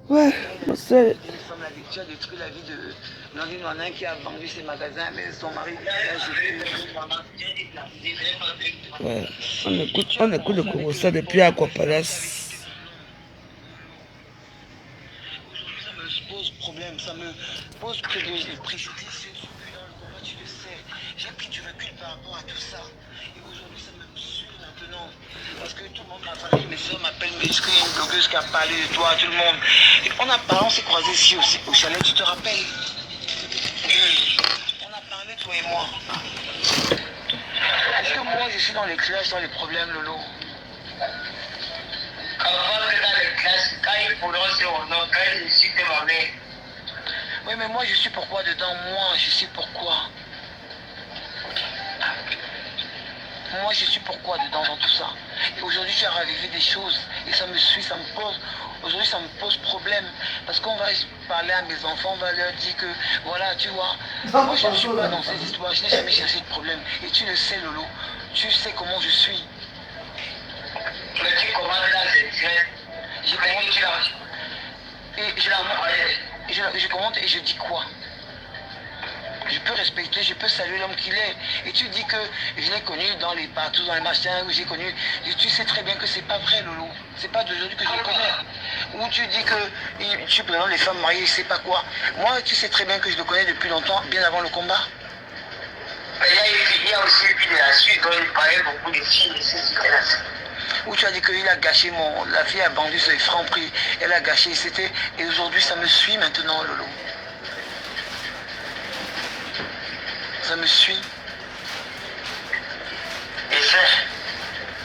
Ouais, c'est... Tu as détruit la vie de Blandine Manin qui a vendu ses magasins avec son mari. Ouais, on écoute le Congo ça depuis Aqua Palace. Aujourd'hui, ça me pose problème, ça me pose préjudice dans le combat, tu le sais. J'ai pris du recul par rapport à tout ça. Et aujourd'hui, ça me suit maintenant. Parce que tout le monde, ma famille, mes soeurs m'appellent, mais est-ce qu'il y a une blogueuse qui a parlé de toi, tout le monde. Et on a parlé, on s'est croisés ici au chalet, tu te rappelles? On a parlé, toi et moi. Est-ce que moi, je suis dans les clashs, dans les problèmes, Lolo? Oui, mais moi, je suis pourquoi dedans? Moi, je suis pourquoi? Moi, je suis pourquoi dedans dans tout ça? Et aujourd'hui, j'ai ravivé des choses. Et ça me suit, ça me pose... Aujourd'hui, ça me pose problème. Parce qu'on va parler à mes enfants, on va leur dire que... Voilà, tu vois. Moi, je ne suis pas dans ces histoires. Je n'ai jamais cherché de problème. Et tu le sais, Lolo. Tu sais comment je suis. Mais tu commandes là, je commande et je commande et je dis quoi? Je peux respecter, je peux saluer l'homme qu'il est. Et tu dis que je l'ai connu dans les partout, dans les machins où j'ai connu. Et tu sais très bien que c'est pas vrai, Lolo. C'est pas d'aujourd'hui que je le connais. Ou tu dis que tu présentes les femmes mariées, je sais pas quoi. Moi, tu sais très bien que je le connais depuis longtemps, bien avant le combat. Il y a aussi de la suite, dont il parlait beaucoup de filles, où tu as dit qu'il a gâché la fille a vendu ses francs prix, elle a gâché, et aujourd'hui ça me suit maintenant, Lolo. Ça me suit. Et ça,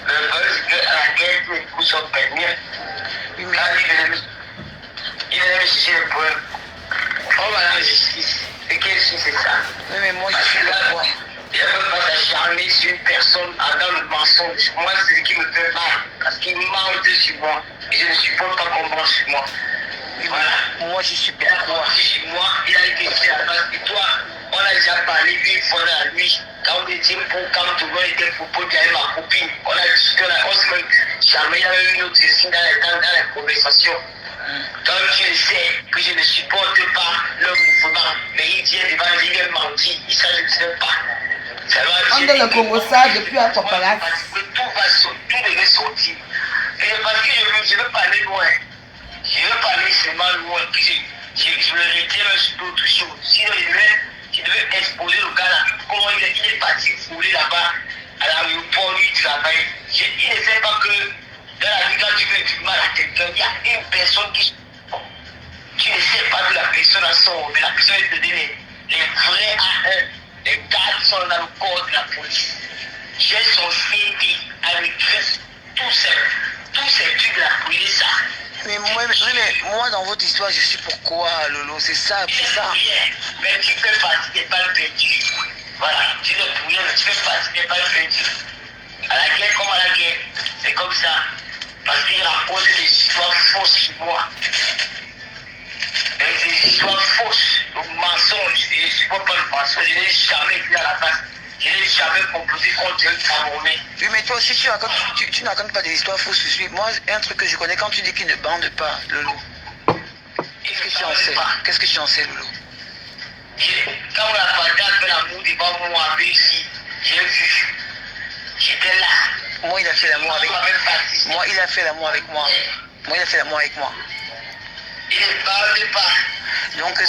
le buzz que la guerre, les coups sont permis. Oui, mais il venait me chercher le problème. On va la justice. Et quelle justice c'est ça? Oui, mais moi je suis là pour... Je ne peux pas s'acharner sur une personne dans le mensonge. Moi, c'est ce qui me fait mal. Parce qu'il ment sur moi. Et je ne supporte pas qu'on ment sur moi. Et voilà. Moi, je suis bien quoi? Chez moi, il a été fait à base de toi. On a déjà parlé une fois dans la nuit. Quand on était quand tout le monde était propos avec ma copine. On a discuté, on se même jamais il y avait une autre signe dans la conversation. Comme tu le sais que je ne supporte pas le mouvement, mais il vient devant lui, il menti, il s'agit de ne pas. On donne le Congo ça depuis Aqua Palace. Tout devait sortir. Et parce que je veux parler loin. Je veux parler seulement loin. Je le retiens sur d'autres choses. Sinon, je devais exposer le gars là. Comment il est parti fouler là-bas à l'aéroport, lui, il travaille. Il ne sait pas que dans la vie, quand tu fais du mal à quelqu'un, il y a une personne qui... Tu ne sais pas que la personne a son, mais la personne est de donner les vrais A1. Les gardes sont dans le corps de la police. J'ai son CD avec tous ces trucs de la police. Mais moi, dans votre histoire, je suis pourquoi, Lolo? C'est ça, c'est ça. Mais tu fais partie des balles perdues. Voilà, tu ne peux rien, mais tu fais partie des balles perdues. À la guerre comme à la guerre, c'est comme ça. Parce qu'il raconte des histoires fausses sur moi. Des histoires fausses, des mensonges. Et je ne supporte pas le mensonge. Je n'ai jamais vu à la face. Je n'ai jamais composé contre un Camerounais. Oui, mais toi aussi, tu ne racontes pas des histoires fausses. Moi, un truc que je connais, quand tu dis qu'il ne bande pas, Lolo. Qu'est-ce que tu en sais? Qu'est-ce que tu en sais, Lolo? Quand on a parlé de l'amour devant moi, avec ici, j'ai vu. J'étais là. Moi, il a fait l'amour avec moi. Moi, il a fait l'amour avec moi. Moi, il a fait l'amour avec moi. Il ne parle pas. Donc,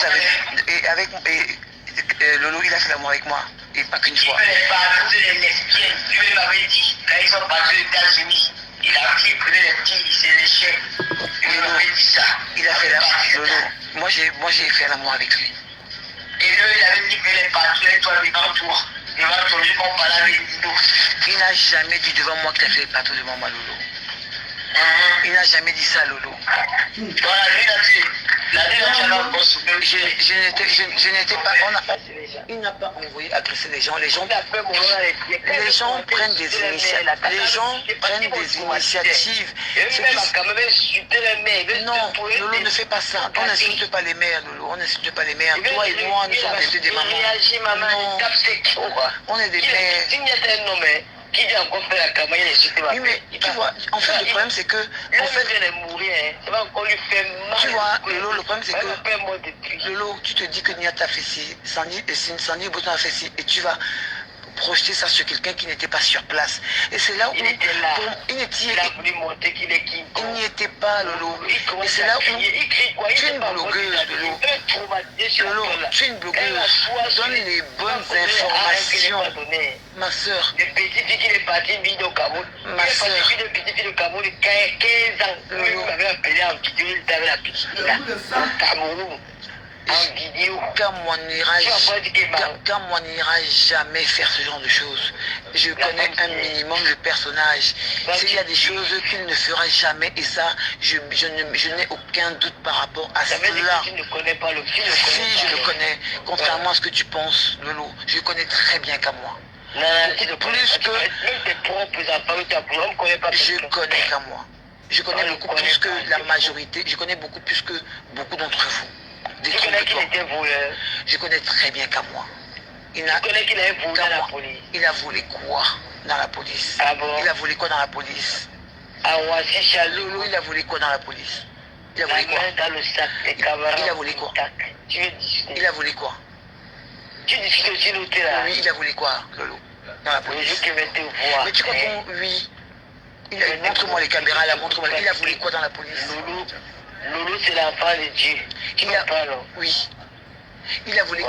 Lolo, il a fait l'amour avec moi. Et pas qu'une fois. Il ne parle pas de lesbiennes. Lui m'avait dit, quand ils sont partis aux États-Unis, il a pris, il prenait les petits, il s'est léché. Il m'avait dit ça. Il a fait l'amour. Lolo, moi, j'ai fait l'amour avec lui. Et lui, il avait dit qu'il est parti avec toi devant toi. Devant toi, lui, qu'on parlait avec Dido. Il n'a jamais dit devant moi qu'il a fait partout devant moi, Lolo. Il n'a jamais dit ça, Lolo. Dans la nuit, je n'étais pas... Il n'a pas envoyé agresser les gens. Les gens prennent des initiatives. Les gens prennent des initiatives. Non, Lolo ne fait pas ça. On n'insulte pas les mères, Lolo. On n'insulte pas les mères. Toi et moi, nous sommes des mamans. Non, on est des mères. Qui dit encore faire la campagne, il est juste Oui, mais tu vois, en fait, le problème c'est que. En fait, il est mourir, ça va encore lui faire mal. Tu vois, Lolo, le problème c'est que. Lolo, tu te dis que Niata a fait ci, Sandy Bouton a fait ci, et tu vas projeter ça sur quelqu'un qui n'était pas sur place. Et c'est là où. Il était là. Il a voulu montrer qu'il est qui. Il n'y était pas, Lolo. Et c'est là où. Tu es une blogueuse, Lolo. Lolo, tu es une blogueuse. Donne les bonnes informations. Ma soeur. Le petit fille qui est parti vivre au Cameroun. Ma soeur. Le petit fille du Cameroun, 15 ans. Lui m'avait appelé en vidéo, il avait la petite là. Au Cameroun. En vidéo. Quand moi n'ira jamais faire ce genre de choses. Je connais un minimum le personnage. S'il y a des choses qu'il ne fera jamais, et ça, je n'ai aucun doute par rapport à cela. Tu ne connais pas le film. Si, je le connais. Contrairement à ce que tu penses, Lolo, je connais très bien qu'à moi. Non, plus que même tes propres enfants, tu ne connais pas. Je connais qu'à moi. Je connais beaucoup plus que la majorité. Je connais beaucoup plus que beaucoup d'entre vous. Tu connais qu'il était voleur. Je connais très bien qu'à moi. Tu connais qu'il avait volé dans la police. Il a volé quoi dans la police? Ah bon? Il a volé quoi dans la police? Ah ouais, si Chalou. Lolo, il a volé quoi dans la police? Il a volé quoi? Dans le sac, les camarades. Il a volé quoi? Tu veux discuter? Il a volé quoi? Tu discutes aussi l'hôtel là? Oui, il a volé quoi, Lolo? Dans la police. Le jour qu'il va te voir. Mais tu comprends? Oui. Montre-moi les caméras là, montre-moi. Il a volé quoi dans la police? Lolo, c'est l'enfant de Dieu. Oui. Il a volé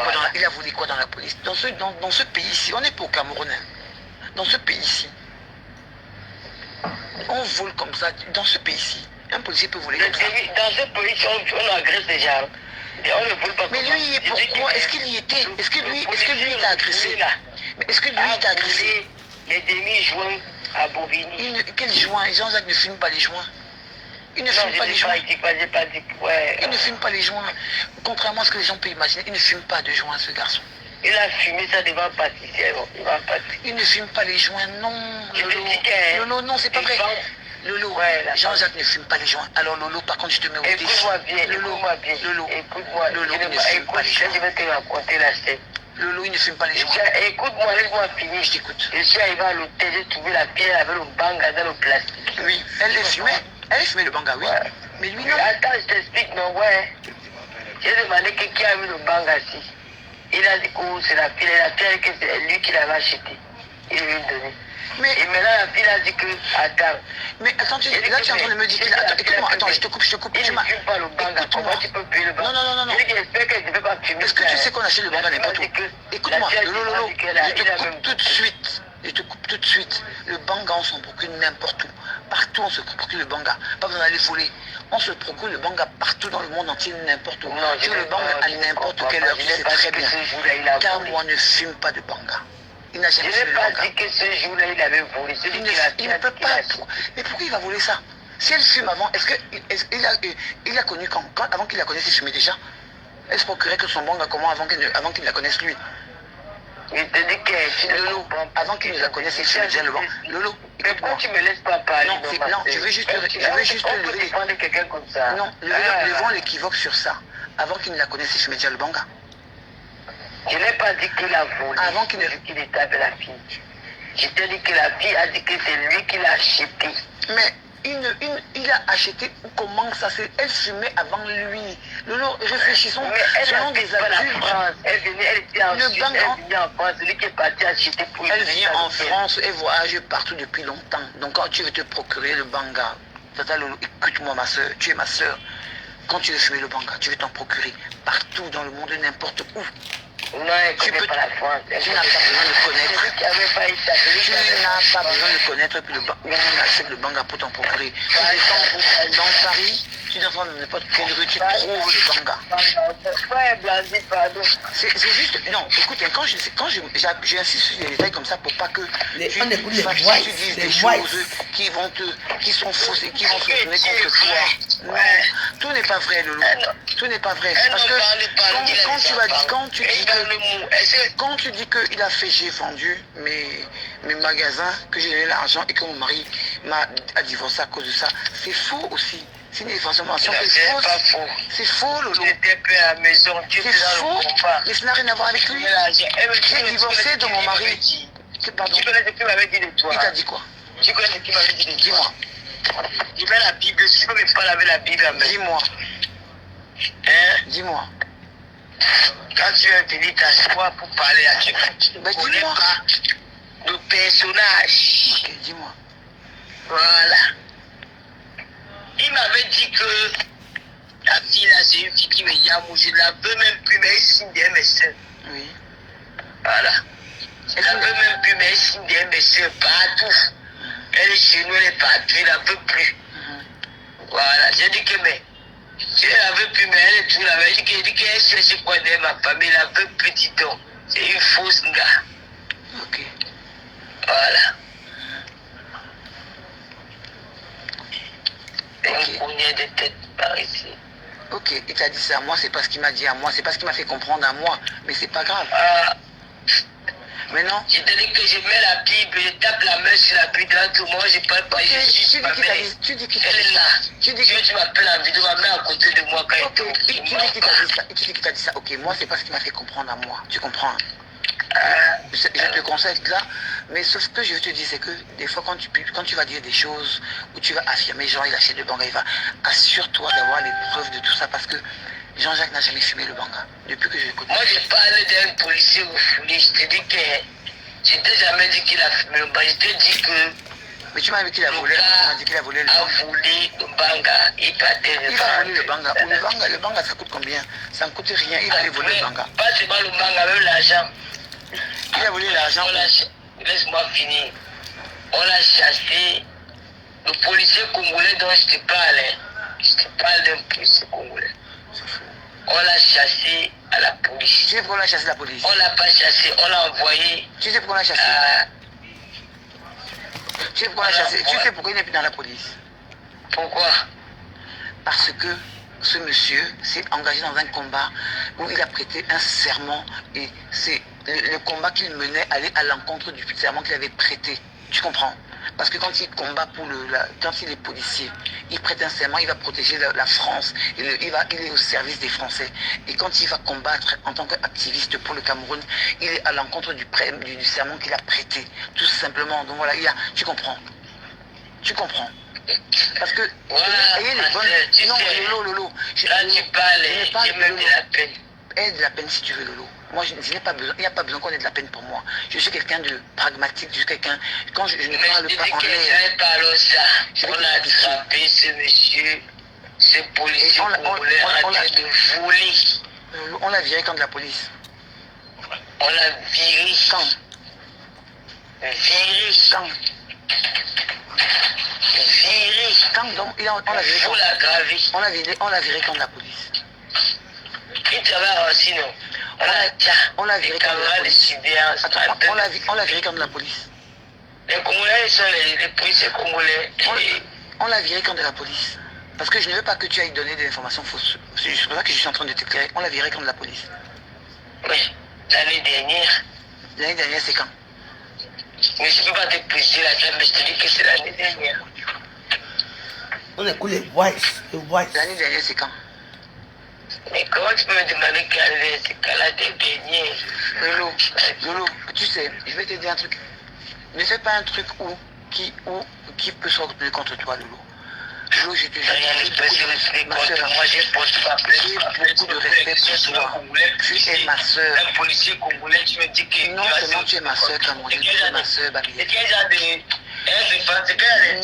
quoi dans la police? Dans ce pays-ci, on n'est pas au Cameroun. Dans ce pays-ci, on vole comme ça. Dans ce pays-ci, un policier peut voler comme ça. Dans ce pays-ci, on agresse les gens. On ne vole pas. Mais lui, pourquoi? Est-ce qu'il y était? Est-ce que lui t'a agressé? Est-ce que lui t'a agressé? Les demi-joints à Bobigny. Quels joints? Jean-Jacques ne fume pas les joints. Il ne fume pas les joints. Il ne fume pas les joints. Contrairement à ce que les gens peuvent imaginer, il ne fume pas de joints, ce garçon. Il a fumé ça devant pâtissier. Il ne fume pas les joints, non. Lolo, non, c'est pas vrai. Lolo, Jean-Jacques ne fume pas les joints. Alors Lolo, par contre, je te mets au défi. Écoute-moi bien, Lolo, Lolo, il ne fume pas les joints. Je vais te raconter la scène. Lolo, il ne fume pas les joints. Écoute-moi, laisse-moi finir. Je t'écoute. Je suis arrivé à l'hôtel, j'ai trouvé la pierre avec le banga dans le plastique. Oui, elle les fumait. Elle fumait le banga, oui. Ouais. Mais lui, non. Attends, je t'explique, non, ouais. J'ai demandé qui a mis le banga ici. Il a dit que c'est la pierre. La pierre, que c'est lui qui l'avait acheté. Il lui a donné. Mais, et maintenant, la fille a dit que. Attends. Mais attends, là, tu es en train de me dire qu'il a. Attends, écoute-moi, attends, je te coupe. Il ne fume pas le banga. Comment tu peux payer le banga? Non. Il espère qu'elle ne peut pas fumer. Est-ce que tu sais qu'on achète le banga n'importe où? Écoute-moi, Lolo, je te coupe tout de suite. Je te coupe tout de suite. Le banga, on s'en procure n'importe où. Partout, on se procure le banga. Pas besoin d'aller voler. On se procure le banga partout dans le monde entier, n'importe où. Tu le banga à n'importe quelle heure, tu sais très bien. Car moi, ne fume pas de banga. Il n'a jamais fumé le banga. Je n'ai pas dit que ce jour-là, il avait volé. Il ne peut pas. Mais pourquoi il va voler ça? Si elle fume avant, il a connu quand? Avant qu'il la connaisse, il fumait déjà. Elle se procurait que son banga comment avant qu'il la connaisse lui? Il te dit que Lolo, avant qu'il ne la connaisse, il fumait déjà le banga. Lolo, mais pourquoi tu me laisses pas parler? Non, je veux juste lever. Quelqu'un comme ça. Non, levons l'équivoque sur ça. Avant qu'il ne la connaisse, il fumait déjà le banga. Je n'ai pas dit qu'il a volé. Avant qu'il était avec la fille. Je t'ai dit que la fille a dit que c'est lui qui l'a acheté. Mais il a acheté, comment ça c'est? Elle fumait avant lui. Lolo, réfléchissons selon des adultes. Elle était en Suisse, elle venait en France, celui qui est parti acheter pour elle vient en France et voyage partout depuis longtemps. Donc quand tu veux te procurer le banga, Tata Lolo, écoute-moi ma soeur, tu es ma soeur. Quand tu veux fumer le banga, tu veux t'en procurer partout dans le monde, n'importe où. Non, tu peux pas la France. Tu n'as pas besoin de connaître. Tu n'as pas besoin de connaître puis on achète le banga pour t'en procurer. Tu descends dans Paris, tu descends dans n'importe quelle rue, tu trouves le banga. C'est juste. Non, écoute, quand j'insiste sur des détails comme ça pour pas que tu dises des choses qui sont fausses et qui vont se tourner contre toi. Non, tout n'est pas vrai, Lolo. Tout n'est pas vrai. Parce que quand tu dis qu'il a fait, j'ai vendu mes magasins, que j'ai donné l'argent et que mon mari a divorcé à cause de ça, c'est faux aussi. C'est une information qui est fausse. C'est faux, Lolo. C'est faux. Mais ça n'a rien à voir avec lui. J'ai divorcé de mon mari. Pardon. Tu connais ce qu'il m'avait dit de toi? Il t'a dit quoi? Tu connais ce qu'il m'avait dit de toi? Dis-moi. Je mets la Bible, si tu peux même pas laver la Bible à main. Dis-moi. Hein? Dis-moi. Quand tu as tenu ta foi pour parler à quelqu'un, tu ne Ben, connais dis-moi. pas le personnage. Ok, dis-moi. Voilà. Il m'avait dit que la fille là, c'est une fille qui me yamou. Je ne la veux même plus, mais elle signe des MSN. Oui. Voilà. Je ne la veux même plus, mais elle signe des MSN partout. Elle est chez nous, elle est partout, je ne la veux plus. Voilà. J'ai dit que, mais, je ne la veux plus, mais elle est toujours là. J'ai dit qu'elle cherche quoi dans ma famille, elle la veut petit temps. C'est une fausse gars. Ok. Voilà. Ok. Un combien de têtes par ici. Ok, il t'a dit ça à moi, c'est pas ce qu'il m'a dit à moi, c'est pas ce qu'il m'a fait comprendre à moi, mais c'est pas grave. Ah, Maintenant, je te dis que je mets la Bible, je tape la main sur la Bible, tout moi je parle pas, je suis ma mère. tu dis qu'il t'a Elle est dit là. ça. Tu dis que Tu m'appelles en vidéo, ma mère à côté de moi quand ok, elle tu dis qu'il t'a dit ça. Tu dis qu'il t'a dit ça. Ok, moi c'est pas ce qu'il m'a fait comprendre à moi. Tu comprends? Je te conseille là, mais sauf que je veux te dire, c'est que des fois quand tu vas dire des choses où tu vas affirmer, genre il achète le banga, il va, assure-toi d'avoir les preuves de tout ça parce que Jean-Jacques n'a jamais fumé le banga depuis que je l'écoute. Moi je parle d'un policier au foulé, je te dis que je t'ai jamais dit qu'il a fumé le banga, je t'ai dit que Mais tu m'as dit qu'il a volé, tu m'as dit qu'il a volé le a banga. volé le banga, il partait le Il va voler le banga. Ou le banga ça coûte combien? Ça ne coûte rien, il va aller voler le banga. Pas seulement le banga, même l'argent. Il a volé l'argent. Laisse-moi finir. On l'a chassé. Le policier congolais dont je te parle, je te parle d'un policier congolais. On l'a chassé à la police. Tu sais pourquoi on a chassé la police? On l'a pas chassé, on l'a envoyé Tu sais pourquoi on a chassé? à... Tu sais pourquoi on a chassé? Tu sais pourquoi il n'est plus dans la police? Pourquoi? Parce que ce monsieur s'est engagé dans un combat où il a prêté un serment et c'est le combat qu'il menait allait à l'encontre du serment qu'il avait prêté. Tu comprends? Parce que quand il combat quand il est policier, il prête un serment, il va protéger la France, il est au service des Français. Et quand il va combattre en tant qu'activiste pour le Cameroun, il est à l'encontre du serment qu'il a prêté, tout simplement. Donc voilà, tu comprends? Tu comprends? Parce que, Voilà, ayez les bonnes... Non, Lolo. Là tu parles, j'ai même de la peine. Aie de la peine si tu veux, Lolo. Moi, je n'ai pas besoin, il n'y a pas besoin qu'on ait de la peine pour moi. Je suis quelqu'un de pragmatique, je suis quelqu'un... Quand je ne parle pas en l'air... On a attrapé ce monsieur, ce policier congolais en train de voler. On l'a viré quand de la police. On l'a viré. Quand? Viré. Quand? Viré. Quand donc, on l'a viré Faut l'aggraver. on l'a viré quand de la police. Il travaille aussi, non? On l'a viré quand de la police. Attends, on l'a viré quand de la police. Les Congolais sont les policiers congolais. On l'a viré quand de la police. Parce que je ne veux pas que tu ailles donner des informations fausses. C'est pour ça que je suis en train de t'éclairer. On l'a viré quand de la police. Oui, l'année dernière. L'année dernière, c'est quand? Mais je ne peux pas te préciser la date, mais je te dis que c'est l'année dernière. On écoute les voices. L'année dernière, c'est quand? Mais comment tu peux me demander quelle année c'est qu'à l'année dernière? Lolo, tu sais, je vais te dire un truc. Ne fais pas un truc qui peut se retourner contre toi, Lolo. Lolo, je te jure, j'ai beaucoup de respect pour toi. Tu es ma soeur. Un policier congolais, tu me dis que... Non seulement tu es ma soeur, Camerounaise, tu es ma soeur, Babilé.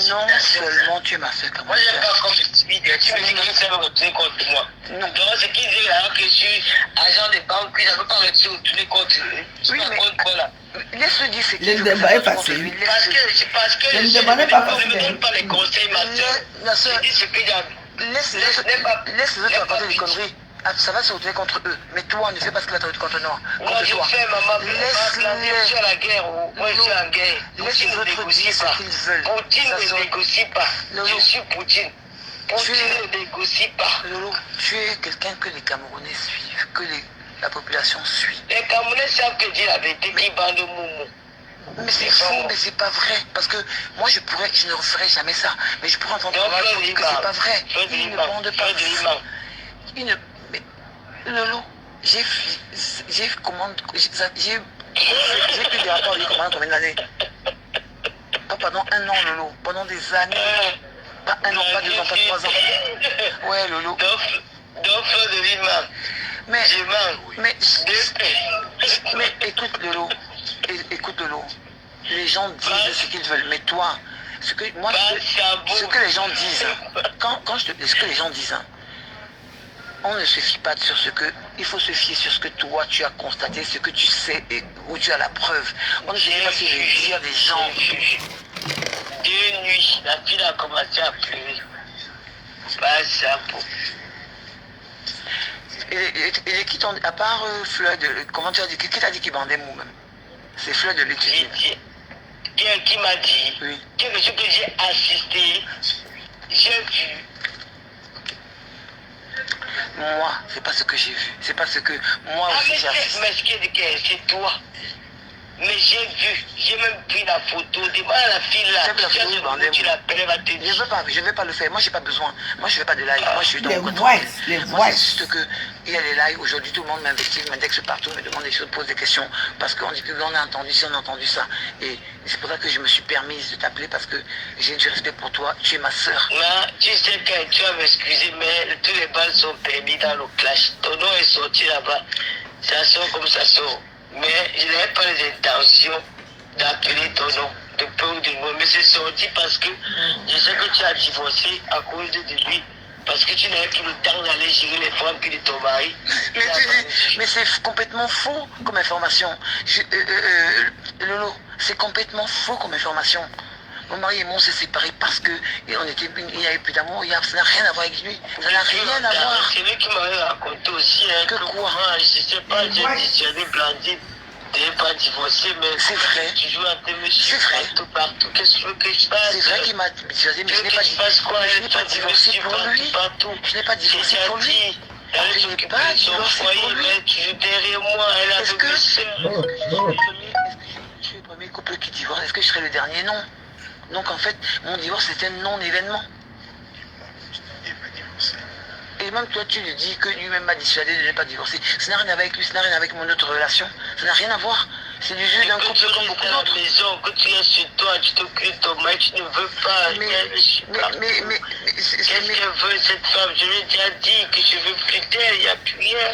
Non seulement tu es ma soeur, Moi, je Camerounaise. n'ai pas comme timide. Tu me dis que ça va retourner contre moi. Non. Donc, ce qui dit là que je suis agent de banque, je ne peux pas retourner contre eux. Oui, mais laisse-le dire ce qu'il Le veut débat que est ça soit facile. contre lui. Parce que Je ne je demandais pas ne me donne pas les conseils, ma soeur. Ma soeur, Je dis ce que j'ai. laisse les autres raconter des conneries. Ah, ça va se retourner contre eux. Mais toi, ne fais pas ce que tu as contre nous. Moi, Contre je toi. fais, maman. Je Laisse-les. suis à la guerre. Moi, je suis en guerre. Laisse les autres dire ce qu'ils veulent. Poutine Ça ne sort. négocie pas. Lolo. Je suis Poutine. Poutine ne négocie pas. Lolo, tu es quelqu'un que les Camerounais suivent, que la population suit. Les Camerounais savent que dire la vérité, qui bande Moumou. Mais c'est faux, mais c'est pas vrai. Parce que moi, je ne referai jamais ça. Mais je pourrais entendre parler pour dire que c'est pas vrai. Ils ne bandent pas. Ils ne... Mais, Lolo, j'ai J'ai pris des rapports avec pendant combien d'années? Pas pendant un an, Lolo. Pendant des années. Pas un an, pas 2 ans, pas 3 ans. Ouais, Lolo. Donc, de l'imam. Mais écoute, Lolo. Écoute, Lolo. Les gens disent ce qu'ils veulent. Mais toi, ce que les gens disent, ce que les gens disent, on ne se fie pas sur ce que... Il faut se fier sur ce que toi, tu as constaté, ce que tu sais et où tu as la preuve. On ne se fie pas sur les dires des gens. 2 nuits, la fille a commencé à pleurer. Pas ça pour... Et qui t'ont... À part Fleur de... Comment tu as dit? Qui t'a dit qu'il bandait mou même? C'est Fleur de l'étude. Qui m'a dit, oui. Quelque chose que j'ai assisté, j'ai vu. Moi, c'est pas ce que j'ai vu. C'est pas ce que moi aussi j'ai assisté. Mais ce qui est c'est toi. Mais j'ai vu, j'ai même pris la photo. Demande à la fille là. Tu l'appelles, elle va te dire. Je vais pas le faire. Moi, j'ai pas besoin. Moi, je fais pas de live. Moi, je suis dans les mon voix. Moi, c'est juste que il y a les lives. Aujourd'hui, tout le monde m'investit, m'indexe partout, me demande des choses, pose des questions. Parce qu'on dit que on a entendu ça, on a entendu ça. Et c'est pour ça que je me suis permise de t'appeler parce que j'ai du respect pour toi. Tu es ma soeur. Là, tu sais que tu vas m'excuser, mais tous les balles sont permis dans le clash. Ton nom est sorti là-bas. Ça sort comme ça sort. Mais je n'avais pas les intentions d'appeler ton nom, de peu ou de moi. Mais c'est sorti parce que je sais que tu as divorcé à cause de lui. Parce que tu n'avais plus le temps d'aller gérer les femmes que de ton mari. Mais c'est complètement faux comme information. Lolo, c'est complètement faux comme information. Mon mari et moi on s'est séparés parce que il n'y avait plus d'amour, ça n'a rien à voir avec lui. Ça n'a rien à voir. C'est lui qui m'avait raconté aussi. Hein, que quoi? Je ne sais pas, j'ai dissuadé Blandine. Tu n'es pas divorcé, mais c'est vrai. Tu joues à TV, c'est vrai. Partout. Qu'est-ce que tu veux que je fasse? C'est vrai qu'il m'a dissuadé, mais je n'ai pas divorcé pour lui. Je n'ai pas divorcé pour lui. Je n'ai pas divorcé pour lui. Tu es derrière moi, elle a est-ce que je suis le premier couple qui divorce? Est-ce que je serai le dernier? Non. Donc en fait, mon divorce c'était un non-événement. Et même toi, tu lui dis que lui-même m'a dissuadé de ne pas divorcer. Ça n'a rien à voir avec lui, ça n'a rien à voir avec mon autre relation. Ça n'a rien à voir. C'est du jeu d'un couple comme beaucoup d'autres. Tu maison, que tu es sur toi, tu t'occupes de ton mari, tu ne veux pas. Mais qu'est-ce qu'elle veut cette femme? Je lui ai déjà dit que je veux plus d'elle, il n'y a plus rien.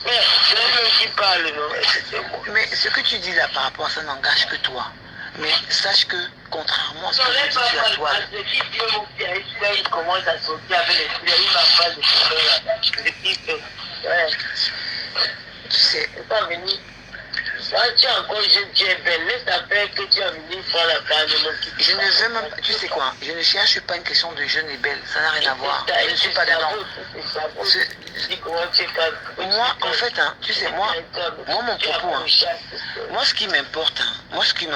Mais c'est elle-même qui parle, non? Mais ce que tu dis là par rapport à ça n'engage que toi. Mais sache que, contrairement à ce que je dis sur la toile... Il commence à sortir avec les fleurs, il m'a pas de fleurs. Tu sais... C'est pas venu. Là, tu as encore jeune, tu es belle. Laisse ta peur que tu as venu faire la part de mon petit. Je ne veux même pas... Tu sais quoi? Je ne cherche pas une question de jeune et belle. Ça n'a rien à voir. Je ne suis pas dedans. Moi, en fait, hein, tu sais, moi mon propos, hein, moi, ce qui m'importe, ce qui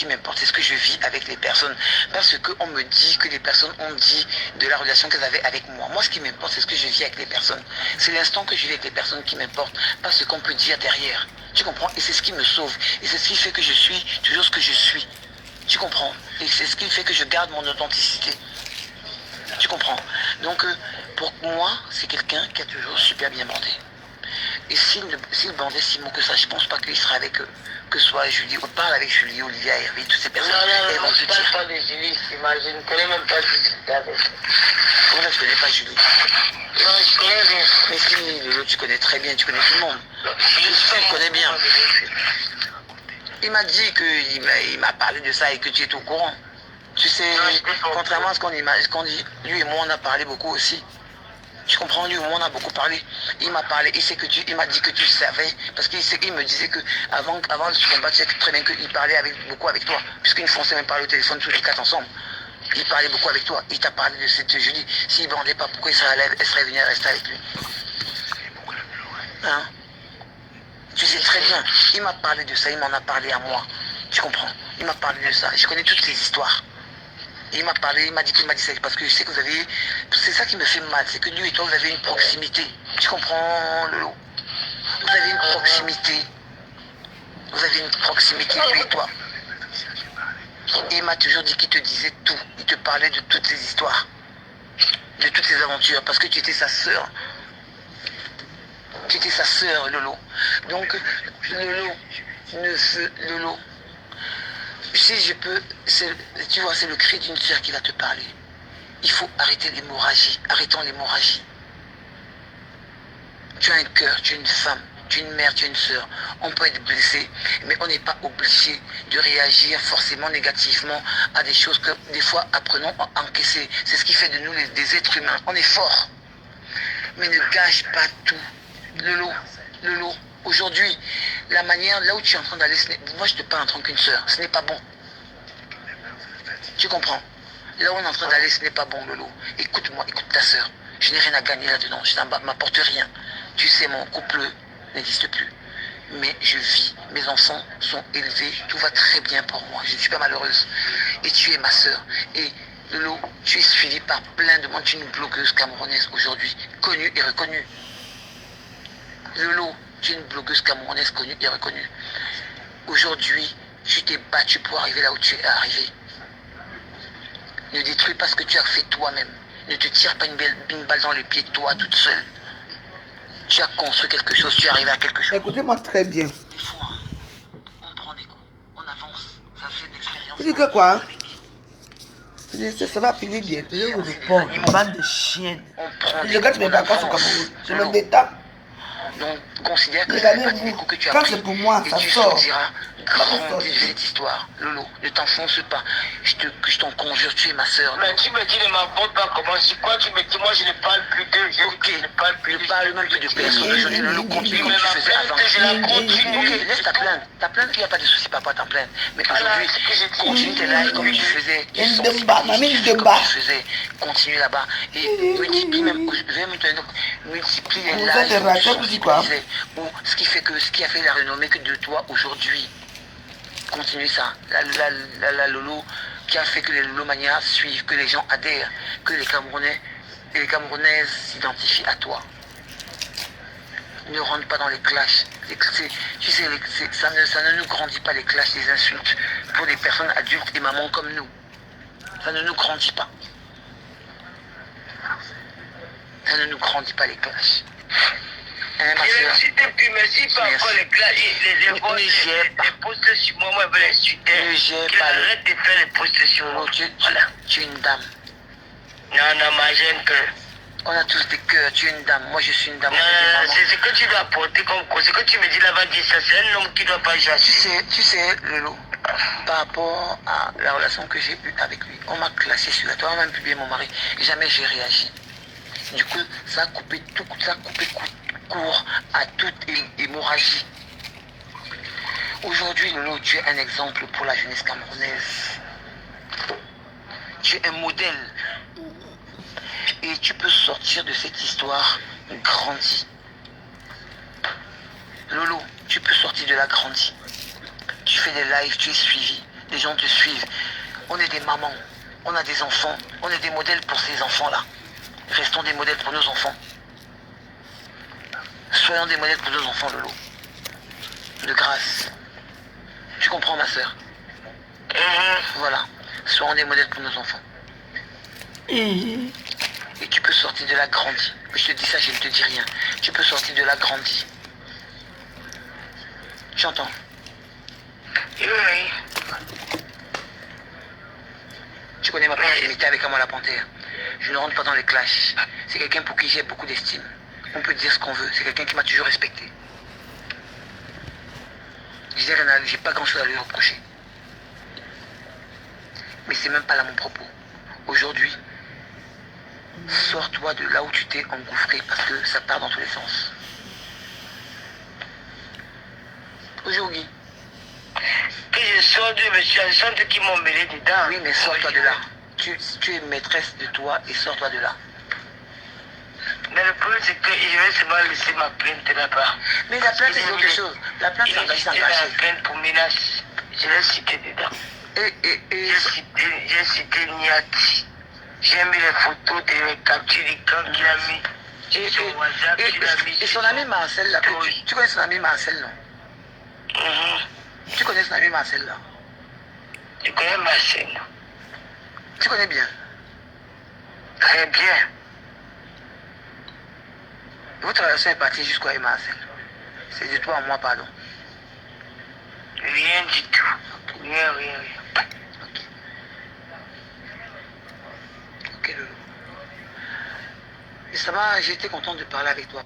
m'importe, c'est ce que je vis avec les personnes. Parce qu'on me dit que les personnes ont dit de la relation qu'elles avaient avec moi. Moi, ce qui m'importe, c'est ce que je vis avec les personnes. C'est l'instant que je vis avec les personnes qui m'importe, pas ce qu'on peut dire derrière. Tu comprends? Et c'est ce qui me sauve. Et c'est ce qui fait que je suis toujours ce que je suis. Tu comprends? Et c'est ce qui fait que je garde mon authenticité. Tu comprends? Donc, pour moi, c'est quelqu'un qui a toujours super bien bandé. Et s'il bandait si mot que ça, je pense pas qu'il sera avec eux. Que ce soit Julie, on parle avec Julie, Olivia, Hervé, toutes ces personnes. Non, je ne parle pas de Julie, je ne connais même pas Julie. Comment ça, tu connais pas Julie? Non, je connais bien. Mais si, Lolo, tu connais très bien, tu connais tout le monde. Tu connais bien. Il m'a dit qu'il m'a parlé de ça et que tu es au courant. Tu sais, contrairement à ce qu'on dit, lui et moi on a parlé beaucoup aussi. Tu comprends, lui et moi on a beaucoup parlé. Il m'a parlé, il m'a dit que tu savais, parce qu'il me disait que avant ce combat, tu sais très bien qu'il parlait beaucoup avec toi, puisqu'une fois on s'est même parlé au téléphone tous les 4 ensemble. Il parlait beaucoup avec toi, il t'a parlé de cette Julie. S'il bandait pas, pourquoi elle serait venue rester avec lui? Hein? Tu sais très bien, il m'a parlé de ça, il m'en a parlé à moi. Tu comprends? Il m'a parlé de ça, je connais toutes ces histoires. Il m'a parlé, il m'a dit ça, parce que je sais que vous avez... C'est ça qui me fait mal, c'est que lui et toi, vous avez une proximité. Tu comprends, Lolo? Vous avez une proximité. Vous avez une proximité, lui et toi. Et il m'a toujours dit qu'il te disait tout. Il te parlait de toutes ces histoires. De toutes ces aventures, parce que tu étais sa sœur. Tu étais sa sœur, Lolo. Donc, Lolo, Lolo, si je peux, tu vois, c'est le cri d'une sœur qui va te parler. Il faut arrêter l'hémorragie. Arrêtons l'hémorragie. Tu as un cœur, tu es une femme, tu es une mère, tu es une sœur. On peut être blessé, mais on n'est pas obligé de réagir forcément négativement à des choses que des fois apprenons à encaisser. C'est ce qui fait de nous des êtres humains. On est forts. Mais ne gâche pas tout. Lolo, aujourd'hui, la manière, là où tu es en train d'aller, moi je te parle en tant qu'une sœur, ce n'est pas bon. Tu comprends? Là où on est en train d'aller, ce n'est pas bon, Lolo. Écoute-moi, écoute ta sœur. Je n'ai rien à gagner là-dedans, je ne m'apporte rien. Tu sais, mon couple n'existe plus. Mais je vis, mes enfants sont élevés, tout va très bien pour moi. Je ne suis pas malheureuse. Et tu es ma sœur. Et Lolo, tu es suivie par plein de monde. Tu es une blogueuse camerounaise aujourd'hui, connue et reconnue. Lolo, tu es une blogueuse camerounaise connue et reconnue. Aujourd'hui, tu t'es battue pour arriver là où tu es arrivé. Ne détruis pas ce que tu as fait toi-même. Ne te tire pas une balle dans le pied, toi, toute seule. Tu as construit quelque chose, tu es arrivé à quelque chose. Écoutez-moi très bien. Des fois, on prend des coups, on avance, ça fait de l'expérience. Vous dites que quoi? Ça va finir bientôt. Je vous réponds. Une bande de chiennes. Je regarde mes vacances au Cameroun. Je me détends. Donc, considère que Regardez-vous. Quand c'est pour moi, ça sort. Grandis de cette histoire. Lolo, ne t'enfonce pas. Je t'en conjure, tu es ma soeur. Mais tu me dis ne m'aborde pas comment c'est quoi, tu me dis moi je ne parle plus d'eux. Ok, ne parle même plus de personne. Aujourd'hui, Lolo, continue comme tu faisais avant. Je la continue. Ok, laisse ta plainte. Ta plainte, il n'y a pas de souci, papa, t'en plainte. Mais aujourd'hui, continue tes lives comme tu faisais. Comme tu faisais. Continue là-bas. Et multiplie même. Multiplie les lives. Ou ce qui a fait la renommée que de toi aujourd'hui. Continue ça. La Lolo qui a fait que les Lolomanias suivent, que les gens adhèrent, que les Camerounais et les Camerounaises s'identifient à toi. Ne rentre pas dans les clashs. Tu sais, ça ne nous grandit pas les clashs, les insultes pour des personnes adultes et mamans comme nous. Ça ne nous grandit pas. Ça ne nous grandit pas les clashs. Hein, ma soeur? Merci pas encore les posts sur moi, moi je vais les insulter. Ne gère pas. Arrête de faire les posts sur moi. Tu es une dame. Non, moi j'ai un cœur. On a tous des cœurs, tu es une dame, moi je suis une dame. C'est ce que tu dois apporter comme cause. Ce que tu me dis là-bas, c'est un homme qui doit pas jouer. Tu sais, Lolo, par rapport à la relation que j'ai eue avec lui, on m'a classé sur la toile, on m'a même publié mon mari, et jamais j'ai réagi. Du coup, ça a coupé court à toute hémorragie. Aujourd'hui, Lolo, tu es un exemple pour la jeunesse camerounaise. Tu es un modèle. Et tu peux sortir de cette histoire grandi. Lolo, tu peux sortir de la grandi. Tu fais des lives, tu es suivi. Les gens te suivent. On est des mamans. On a des enfants. On est des modèles pour ces enfants-là. Restons des modèles pour nos enfants. Soyons des modèles pour nos enfants, Lolo. De grâce. Tu comprends, ma soeur? Voilà. Soyons des modèles pour nos enfants. Et tu peux sortir de la grandie. Je te dis ça, je ne te dis rien. Tu peux sortir de la grandie. Tu entends? Oui. Tu connais ma proximité avec Amon la Panthère. Je ne rentre pas dans les clashs. C'est quelqu'un pour qui j'ai beaucoup d'estime. On peut dire ce qu'on veut. C'est quelqu'un qui m'a toujours respecté. J'ai pas grand chose à lui reprocher. Mais c'est même pas là mon propos. Aujourd'hui, sors-toi de là où tu t'es engouffré parce que ça part dans tous les sens. Aujourd'hui. Que je sors de monsieur, je sens qui m'ont mêlé dedans. Oui, mais sors-toi de là. Tu es maîtresse de toi et sors-toi de là. Mais le problème, c'est que je vais seulement laisser ma plainte là-bas. Mais la plainte, c'est autre chose. La plainte, c'est engagé. La plainte pour Minas, je l'ai cité dedans. J'ai cité Niati. J'ai mis les photos de les captures d'écran qu'il a mis. Et son ami Marcel, là, tu connais son ami Marcel, non? Tu connais son ami Marcel, là? Tu connais Marcel? Tu connais bien? Très bien. Votre relation est partie jusqu'à Marcel. C'est de toi à moi, pardon. Rien du tout. Rien. Ok, Lolo. Et ça va, j'étais content de parler avec toi.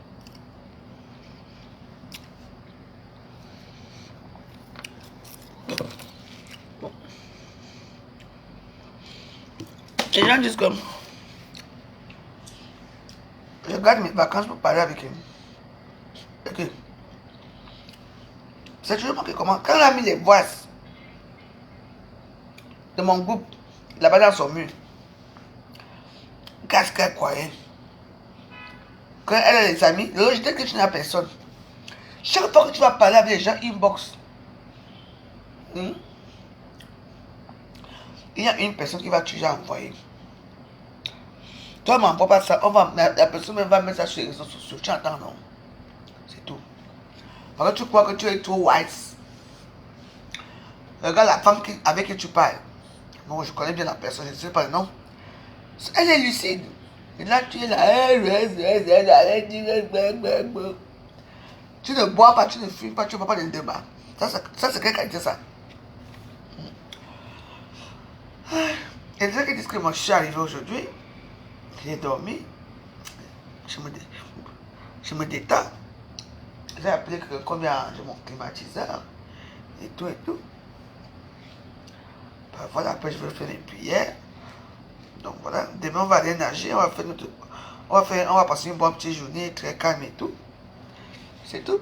Les gens disent comme je garde mes vacances pour parler avec eux. Ok. C'est toujours moi qui commence. Quand elle a mis les voices de mon groupe là-bas dans son mur, qu'est-ce qu'elle croyait? Quand elle a les amis, je dis que tu n'as personne. Chaque fois que tu vas parler avec les gens inbox, il y a une personne qui va toujours envoyer. Toi, m'envoie pas ça. La personne même va mettre ça sur les réseaux sociaux. Tu entends, non? C'est tout. Parce que tu crois que tu es trop wise. Regarde la femme avec qui tu parles. Bon, je connais bien la personne, je ne sais pas le nom. Elle est lucide. Et là, tu es là. Tu ne bois pas, tu ne fumes pas, tu ne vas pas dans le débat. Ça c'est quelle qualité ça? Et les gens qui disent que moi je suis arrivé aujourd'hui, j'ai dormi, je me détends. J'ai appelé combien de mon climatiseur et tout et tout. Ben voilà, après je vais faire les prières. Donc voilà, demain on va aller nager, on va passer une bonne petite journée très calme et tout. C'est tout.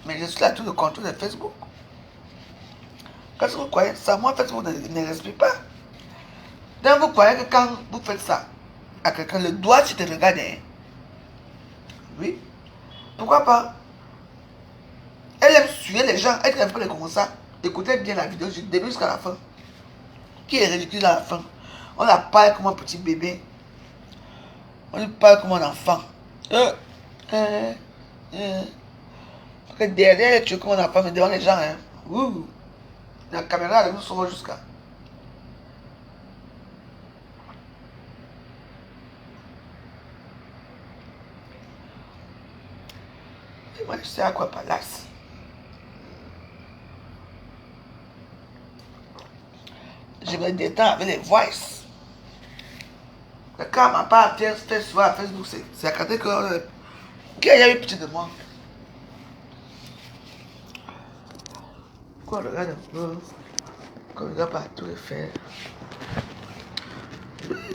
Mais je suis là tout le contrôle de Facebook. Qu'est-ce que vous croyez? Ça, moi, Facebook ne respire pas. Donc vous croyez que quand vous faites ça à quelqu'un, le doigt tu te regardes, hein? Oui. Pourquoi pas? Elle aime suivre les gens, elle aime faire comme ça. Écoutez bien la vidéo du début jusqu'à la fin. Qui est ridicule à la fin? On la parle comme un petit bébé. On lui parle comme un enfant. Parce que derrière, tu es comme un enfant, mais devant les gens, hein. Ouh. La caméra, elle nous sauve jusqu'à. Et moi, je sais à quoi Palace. Je me détends avec les voices. Quand ma part fait souvent à Facebook, c'est à côté que. Qui a eu pitié de moi? Quand on regarde un peu, quand on regarde partout les faits.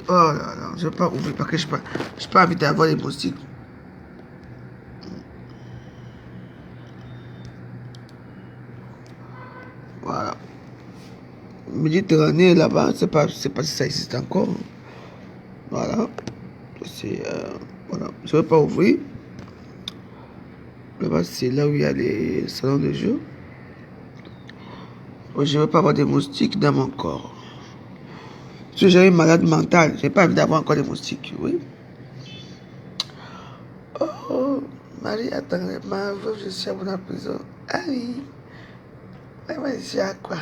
Oh là là, je ne vais pas ouvrir parce que je n'ai pas envie d'avoir les moustiques. Voilà. Méditerranée là-bas, c'est pas si ça existe encore. Voilà. Voilà. Je ne vais pas ouvrir. Là-bas, c'est là où il y a les salons de jeu. Je ne veux pas avoir des moustiques dans mon corps. Si j'ai une malade mentale, je n'ai pas envie d'avoir encore des moustiques, oui. Oh, Marie, attends, ma veuve, je suis à la prison. Ah oui. Mais moi, je suis à quoi?